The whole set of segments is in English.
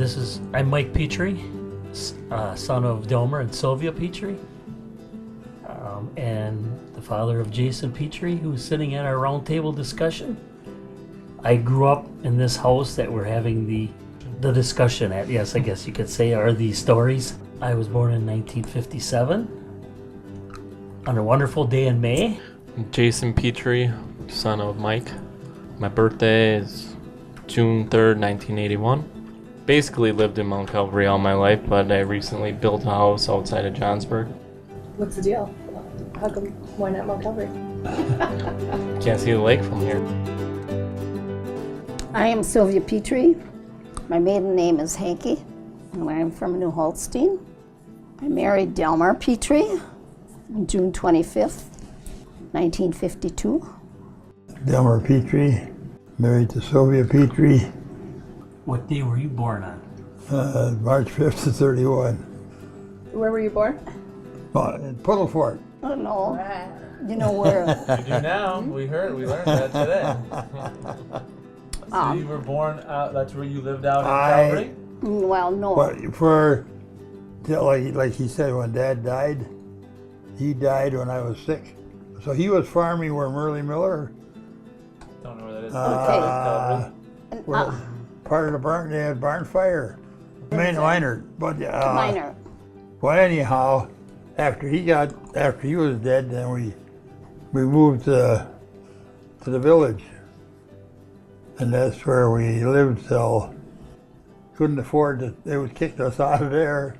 I'm Mike Petrie, son of Delmar and Sylvia Petrie, and the father of Jason Petrie, who's sitting at our round table discussion. I grew up in this house that we're having the discussion at, yes, I guess you could say, are these stories. I was born in 1957 on a wonderful day in May. Jason Petrie, son of Mike. My birthday is June 3rd, 1981. Basically lived in Mount Calvary all my life, but I recently built a house outside of Johnsburg. What's the deal? How come, why not Mount Calvary? Can't see the lake from here. I am Sylvia Petrie. My maiden name is Hanky, and I'm from New Holstein. I married Delmar Petrie on June 25th, 1952. Delmar Petrie, married to Sylvia Petrie. What day were you born on? March 5th of 31. Where were you born? In Puddlefort. Oh no, you know where? You do now. We learned that today. So you were born out, that's where you lived out in Calvary? Well, no. Like he said, when Dad died, he died when I was 6. So he was farming where Merle Miller. Don't know where that is. Well, part of the barn, they had barn fire. Minor. But Minor. well, anyhow, after he was dead, then we moved to the village, and that's where we lived till couldn't afford to. They would kick us out of there.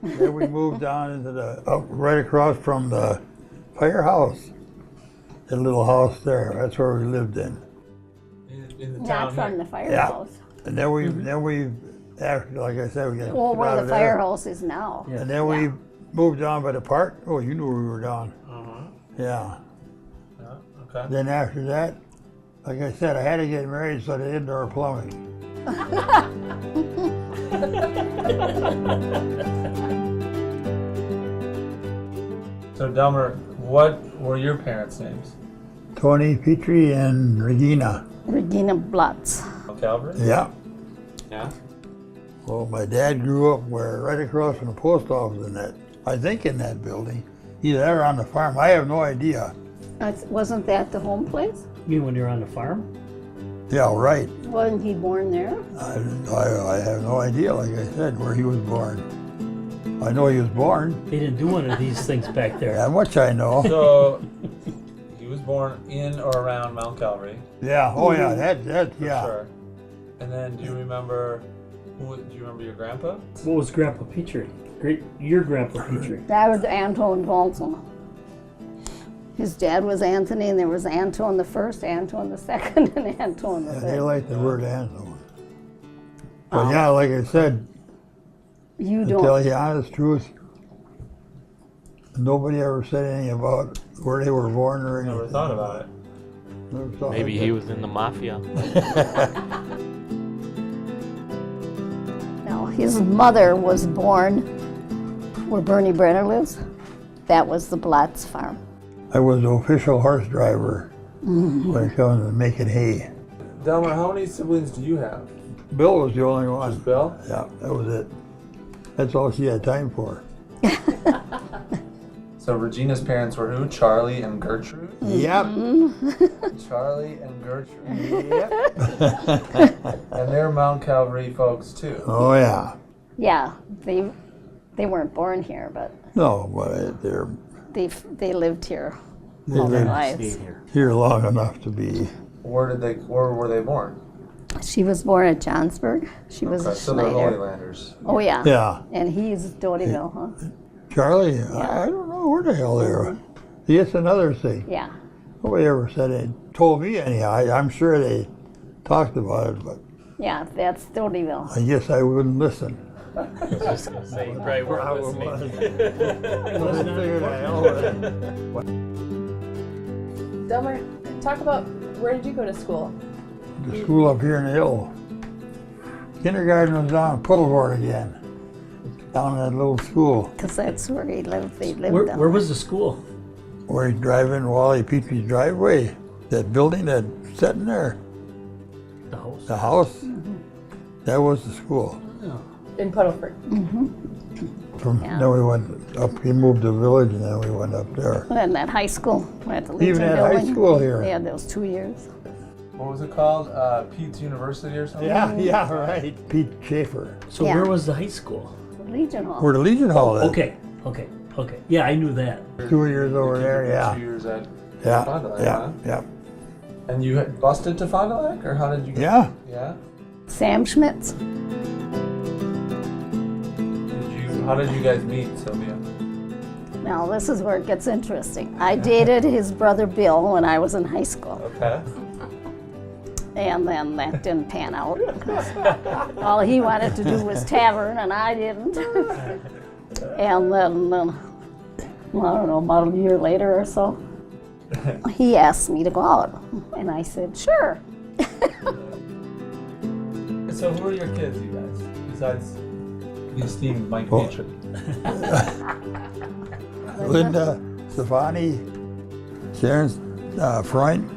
Then we moved down into right across from the firehouse, the little house there. That's where we lived in. In the town Not from the firehouse. Yeah. And then we after, like I said, we got Well, out where of the there. firehouse is now. And then we moved down by the park. Oh, you knew we were down. Yeah. Okay. Then after that, like I said, I had to get married, so I did indoor plumbing. So Delmar, what were your parents' names? Tony Petrie and Regina. Regina Blutz. Calvary? Yeah. Yeah. Well, my dad grew up right across from the post office in that, I think in that building. Either that or on the farm. I have no idea. Wasn't that the home place? You mean when you were on the farm? Yeah, right. Wasn't he born there? I have no idea, like I said, where he was born. I know he was born. They didn't do one of these things back there. That much I know. So he was born in or around Mount Calvary. Yeah, oh yeah, that For yeah. sure. And then do you remember your grandpa? What was Grandpa Petrie? Your Grandpa Petrie. That was Anton Volson. His dad was Anthony, and there was Anton the first, Anton the second, and Anton the Yeah, third. they like the word Anton. But yeah, like I said, You to don't. tell you the honest truth, nobody ever said anything about where they were born or anything. Never thought about it. Never thought Maybe of he it. was in the mafia. No, his mother was born where Bernie Brenner lives. That was the Blutz farm. I was the official horse driver when it comes to making hay. Delmar, how many siblings do you have? Bill was the only one. Just Bill? Yeah, that was it. That's all she had time for. So Regina's parents were who? Charlie and Gertrude? Yep. Charlie and Gertrude. Yep. And they're Mount Calvary folks too. Oh yeah. Yeah, they weren't born here, but No, but they're they lived here They all their lived lives. here long enough to be. Where were they born? She was born at Johnsburg. She was a So they're Holy Schneider. Landers. Oh yeah. Yeah. And he's Dotyville, huh? Charlie, I don't know where the hell they were. See, it's another thing. Yeah. Nobody ever said it. Told me anyhow. I'm sure they talked about it, but Yeah, that's Dotyville. I guess I wouldn't listen. I was just going to say, you probably weren't listening. Delmar, talk about where did you go to school? The school up here in the hill. Kindergarten was down in Puddlefort again. Down in that little school. Because that's where he lived. They lived Where, down where there. was the school? Where you drive in Wally Petrie's driveway. That building that's sitting there. The house? The house. That was the school. In Puddleford. Then we went up, he moved to the village and then we went up there. And at high school, at the Legion Even at building. high school here. They had those 2 years. What was it called? Pete's University or something? Yeah, right. Pete Schaefer. So Yeah. where was the high school? Legion Hall. Where the Legion Hall is. Okay. Yeah, I knew that. 2 years over there, yeah. 2 years at Yeah, Fond du Lac, yeah, huh? yeah. And you had busted to Fond du Lac, or how did you get? Yeah. Yeah. Sam Schmitz. How did you guys meet, Sylvia? Now this is where it gets interesting. I dated his brother Bill when I was in high school. Okay. And then that didn't pan out. All he wanted to do was tavern, and I didn't. And then, I don't know, about a year later or so, he asked me to go out. And I said, sure. So who are your kids, you guys? Besides the esteemed Mike Oh. Petrie. Linda, Stefani, Sharon Freund,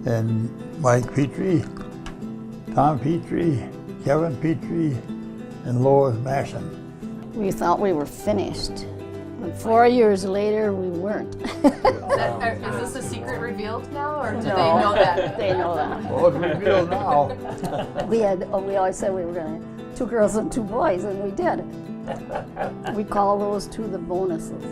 and Mike Petrie, Tom Petrie, Kevin Petrie, and Lois Masson. We thought we were finished. But 4 years later, we weren't. Is this a secret revealed now, or do they No. know that? They know that. Oh, it's revealed now. We always said we were gonna, 2 girls and 2 boys, and we did. We call those 2 the bonuses.